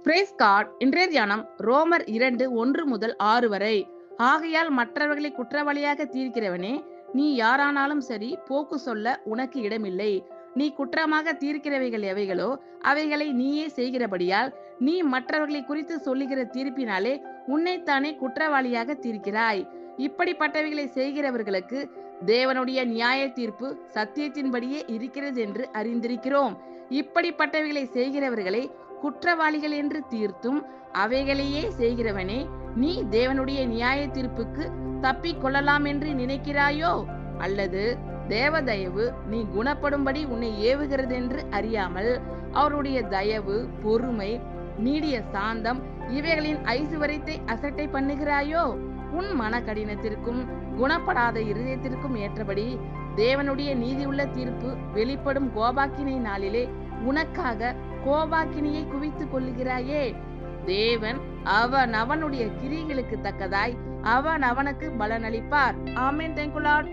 Brace card. இன்றைய தியானம் ரோமர் 2:1 முதல் 6 வரை. ஆகையால் மற்றவர்களை குற்றவாளியாக தீர்க்கிறவனே, நீ யாரானாலும் சரி, போக்கு சொல்ல உனக்கு இடமில்லை. நீ குற்றமாக தீர்க்கிறவைகள் எவைகளோ அவைகளை நீயே செய்கிறபடியால் நீ மற்றவர்களை குறித்து சொல்லுகிற தீர்ப்பினாலே உன்னைத்தானே குற்றவாளியாக தீர்க்கிறாய். இப்படிப்பட்டவைகளை செய்கிறவர்களுக்கு தேவனுடைய நியாய தீர்ப்பு சத்தியத்தின்படியே இருக்கிறது என்று அறிந்திருக்கிறோம். இப்படிப்பட்டவைகளை செய்கிறவர்களை குற்றவாளிகள் என்று தீர்த்தும் அவைகளையே செய்கிறவனே, நீ தேவனுடைய நியாய தீர்ப்புக்கு தப்பிக் கொள்ளலாம் என்று நினைக்கிறாயோ? அல்லது தேவ தயவு நீ குணப்படும்படி உன்னை ஏவுகிறது என்று அறியாமல் அவருடைய தயவு, பொறுமை, நீடிய சாந்தம் இவைகளின் ஐசுவரியத்தை அசட்டை பண்ணுகிறாயோ? உன் மன கடினத்திற்கும் குணப்படாத இருதயத்திற்கும் ஏற்றபடி தேவனுடைய நீதியுள்ள தீர்ப்பு வெளிப்படும் கோபாக்கினை நாளிலே உனக்காக கோபாக்கினியை குவித்துக் கொள்ளுகிறாயே. தேவன் அவனுடைய கிரியைகளுக்கு தக்கதாய் அவனுக்கு பலனளிப்பார். ஆமென். Thank you Lord.